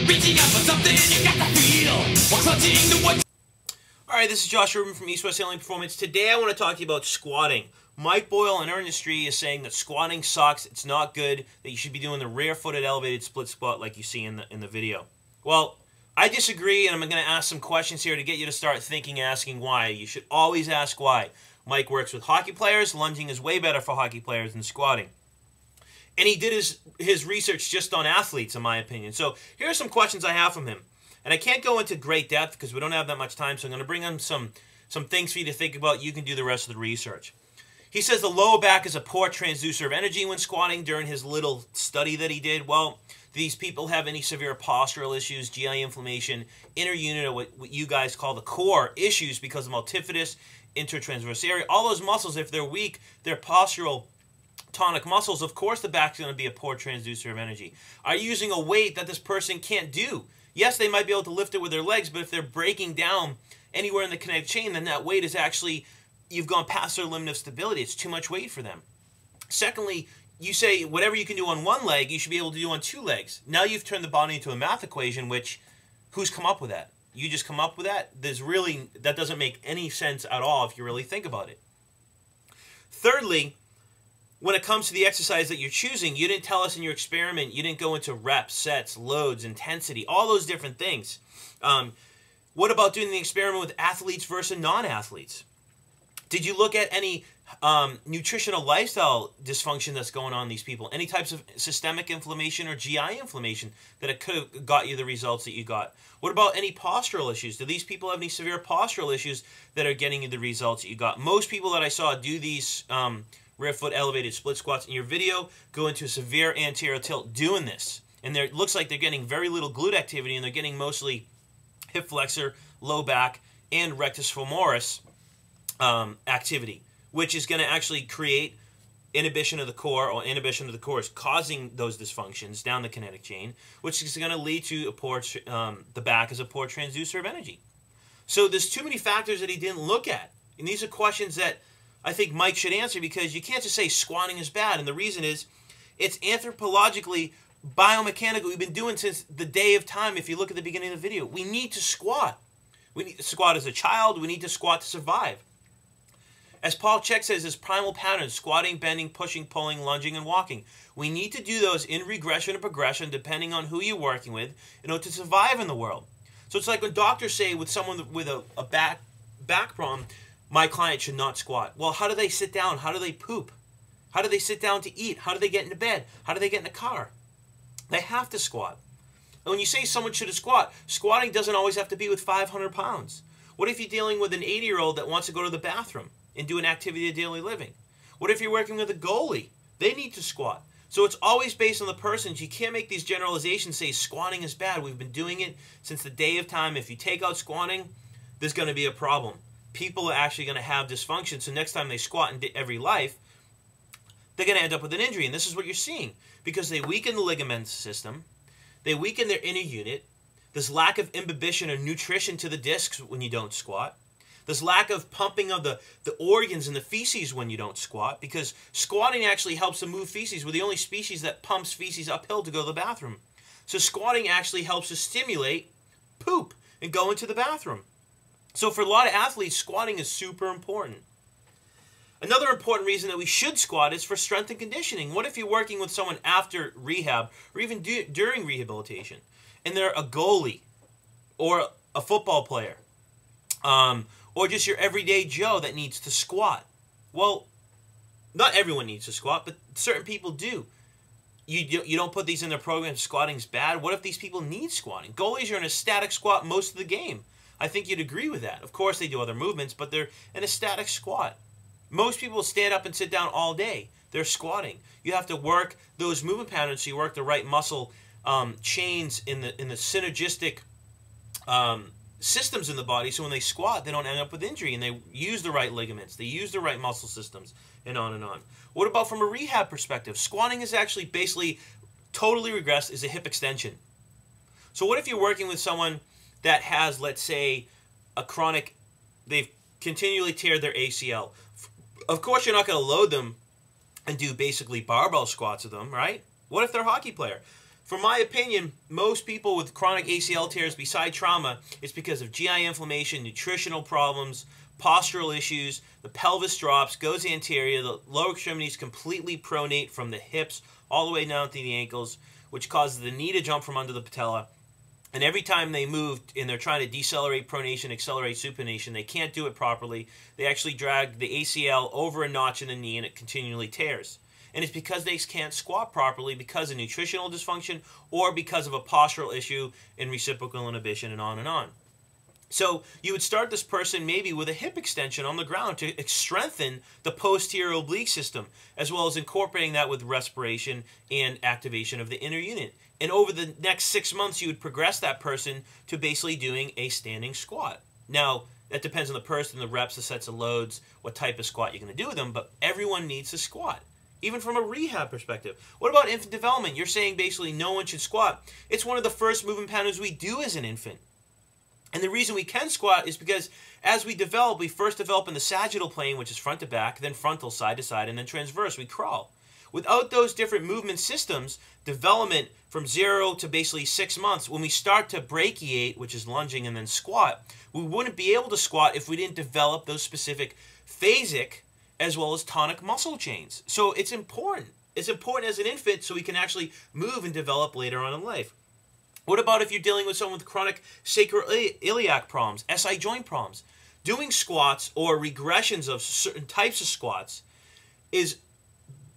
Reaching out for something you got to feel. While clutching to what. Alright, this is Josh Rubin from East West Healing Performance. Today I want to talk to you about squatting. Mike Boyle in our industry is saying that squatting sucks, it's not good, that you should be doing the rear-footed elevated split squat like you see in the video. Well, I disagree, and I'm going to ask some questions here to get you to start thinking, asking why. You should always ask why. Mike works with hockey players. Lunging is way better for hockey players than squatting. And he did his research just on athletes, in my opinion. So here are some questions I have from him. And I can't go into great depth because we don't have that much time, so I'm going to bring in some things for you to think about. You can do the rest of the research. He says the lower back is a poor transducer of energy when squatting during his little study that he did. Well, do these people have any severe postural issues, GI inflammation, inner unit, or what you guys call the core issues because of multifidus, intertransverse area? All those muscles, if they're weak, they're postural tonic muscles. Of course the back's going to be a poor transducer of energy. Are you using a weight that this person can't do? Yes, they might be able to lift it with their legs, but if they're breaking down anywhere in the kinetic chain, then that weight is actually, you've gone past their limit of stability. It's too much weight for them. Secondly, you say whatever you can do on one leg, you should be able to do on two legs. Now you've turned the body into a math equation, which, who's come up with that? You just come up with that? That doesn't make any sense at all if you really think about it. Thirdly, when it comes to the exercise that you're choosing, you didn't tell us in your experiment, you didn't go into reps, sets, loads, intensity, all those different things. What about doing the experiment with athletes versus non-athletes? Did you look at any nutritional lifestyle dysfunction that's going on in these people? Any types of systemic inflammation or GI inflammation that it could have got you the results that you got? What about any postural issues? Do these people have any severe postural issues that are getting you the results that you got? Most people that I saw do these rear foot elevated split squats in your video go into a severe anterior tilt doing this. And it looks like they're getting very little glute activity, and they're getting mostly hip flexor, low back, and rectus femoris activity, which is going to actually create inhibition of the core, or inhibition of the core is causing those dysfunctions down the kinetic chain, which is going to lead to a poor, the back as a poor transducer of energy. So there's too many factors that he didn't look at. And these are questions that I think Mike should answer, because you can't just say squatting is bad. And the reason is it's anthropologically, biomechanically, we've been doing since the day of time. If you look at the beginning of the video, we need to squat. We need to squat as a child. We need to squat to survive. As Paul Chek says, there's primal patterns: squatting, bending, pushing, pulling, lunging, and walking. We need to do those in regression and progression depending on who you're working with in order to survive in the world. So it's like when doctors say with someone with a back problem, my client should not squat. Well, how do they sit down? How do they poop? How do they sit down to eat? How do they get into bed? How do they get in the car? They have to squat. And when you say someone should squat, squatting doesn't always have to be with 500 pounds. What if you're dealing with an 80-year-old that wants to go to the bathroom and do an activity of daily living? What if you're working with a goalie? They need to squat. So it's always based on the person. You can't make these generalizations, say squatting is bad. We've been doing it since the day of time. If you take out squatting, there's going to be a problem. People are actually going to have dysfunction, so next time they squat in every life, they're going to end up with an injury. And this is what you're seeing, because they weaken the ligament system, they weaken their inner unit, there's lack of imbibition or nutrition to the discs when you don't squat, there's lack of pumping of the organs and the feces when you don't squat, because squatting actually helps to move feces. We're the only species that pumps feces uphill to go to the bathroom. So squatting actually helps to stimulate poop and go into the bathroom. So for a lot of athletes, squatting is super important. Another important reason that we should squat is for strength and conditioning. What if you're working with someone after rehab, or even during rehabilitation, and they're a goalie, or a football player, or just your everyday Joe that needs to squat? Well, not everyone needs to squat, but certain people do. You don't put these in their program, squatting's bad. What if these people need squatting? Goalies are in a static squat most of the game. I think you'd agree with that. Of course, they do other movements, but they're in a static squat. Most people stand up and sit down all day. They're squatting. You have to work those movement patterns so you work the right muscle chains in the synergistic systems in the body, so when they squat, they don't end up with injury, and they use the right ligaments, they use the right muscle systems, and on and on. What about from a rehab perspective? Squatting is actually basically totally regressed as a hip extension. So what if you're working with someone that has, let's say, a chronic, they've continually teared their ACL. Of course, you're not going to load them and do basically barbell squats with them, right? What if they're a hockey player? from my opinion, most people with chronic ACL tears beside trauma, it's because of GI inflammation, nutritional problems, postural issues, the pelvis drops, goes anterior, the lower extremities completely pronate from the hips all the way down to the ankles, which causes the knee to jump from under the patella. And every time they move and they're trying to decelerate pronation, accelerate supination, they can't do it properly. They actually drag the ACL over a notch in the knee and it continually tears. And it's because they can't squat properly because of nutritional dysfunction or because of a postural issue in reciprocal inhibition and on and on. So you would start this person maybe with a hip extension on the ground to strengthen the posterior oblique system, as well as incorporating that with respiration and activation of the inner unit. And over the next 6 months, you would progress that person to basically doing a standing squat. Now, that depends on the person, the reps, the sets of loads, what type of squat you're going to do with them, but everyone needs to squat, even from a rehab perspective. What about infant development? You're saying basically no one should squat. It's one of the first movement patterns we do as an infant. And the reason we can squat is because as we develop, we first develop in the sagittal plane, which is front to back, then frontal, side to side, and then transverse. We crawl. Without those different movement systems, development from 0 to basically 6 months, when we start to brachiate, which is lunging and then squat, we wouldn't be able to squat if we didn't develop those specific phasic as well as tonic muscle chains. So it's important. It's important as an infant so we can actually move and develop later on in life. What about if you're dealing with someone with chronic sacroiliac problems, SI joint problems? Doing squats or regressions of certain types of squats is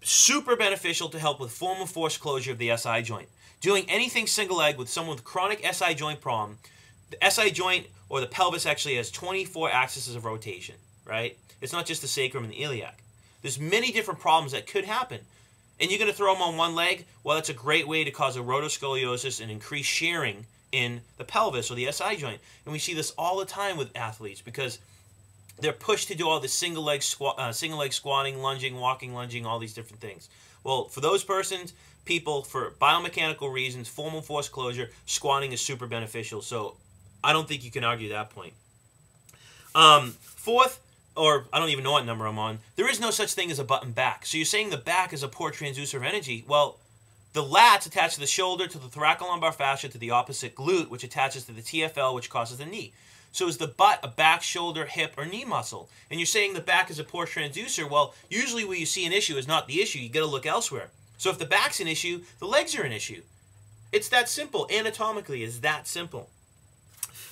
super beneficial to help with form and force closure of the SI joint. Doing anything single leg with someone with chronic SI joint problem, the SI joint or the pelvis actually has 24 axes of rotation, right? It's not just the sacrum and the iliac. There's many different problems that could happen. And you're going to throw them on one leg? Well, that's a great way to cause a rotoscoliosis and increase shearing in the pelvis or the SI joint. And we see this all the time with athletes because they're pushed to do all this single leg squatting, lunging, walking, lunging, all these different things. Well, for those people, for biomechanical reasons, form and force closure, squatting is super beneficial. So I don't think you can argue that point. Fourth, or I don't even know what number I'm on, there is no such thing as a button back. So you're saying the back is a poor transducer of energy. Well, the lats attach to the shoulder, to the thoracolumbar fascia, to the opposite glute, which attaches to the TFL, which causes the knee. So is the butt a back, shoulder, hip, or knee muscle? And you're saying the back is a poor transducer. Well, usually where you see an issue is not the issue. You got to look elsewhere. So if the back's an issue, the legs are an issue. It's that simple. Anatomically, it's that simple.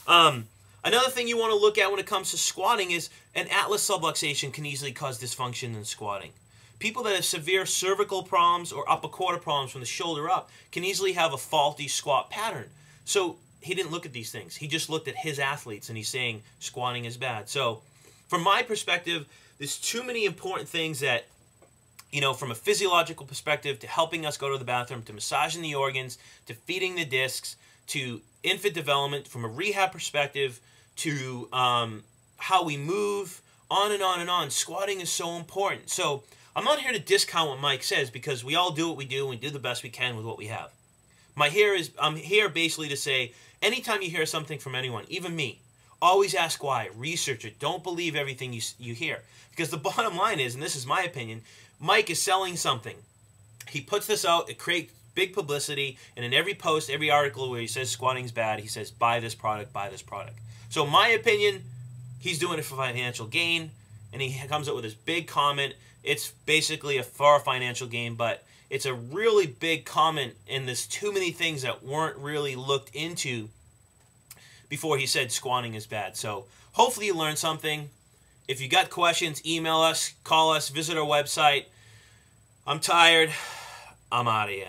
Another thing you want to look at when it comes to squatting is an atlas subluxation can easily cause dysfunction in squatting. People that have severe cervical problems or upper quarter problems from the shoulder up can easily have a faulty squat pattern. So he didn't look at these things. He just looked at his athletes and he's saying squatting is bad. So from my perspective, there's too many important things that, you know, from a physiological perspective to helping us go to the bathroom, to massaging the organs, to feeding the discs, to infant development, from a rehab perspective, to how we move, on and on and on. Squatting is so important. So I'm not here to discount what Mike says because we all do what we do and we do the best we can with what we have. I'm here basically to say, anytime you hear something from anyone, even me, always ask why, research it. Don't believe everything you hear. Because the bottom line is, and this is my opinion, Mike is selling something. He puts this out, it creates big publicity, and in every post, every article where he says squatting's bad, he says buy this product, buy this product. So my opinion, he's doing it for financial gain, and he comes up with this big comment. It's basically for a financial gain, but it's a really big comment, and there's too many things that weren't really looked into before he said squatting is bad. So hopefully you learned something. If you got questions, email us, call us, visit our website. I'm tired. I'm out of here.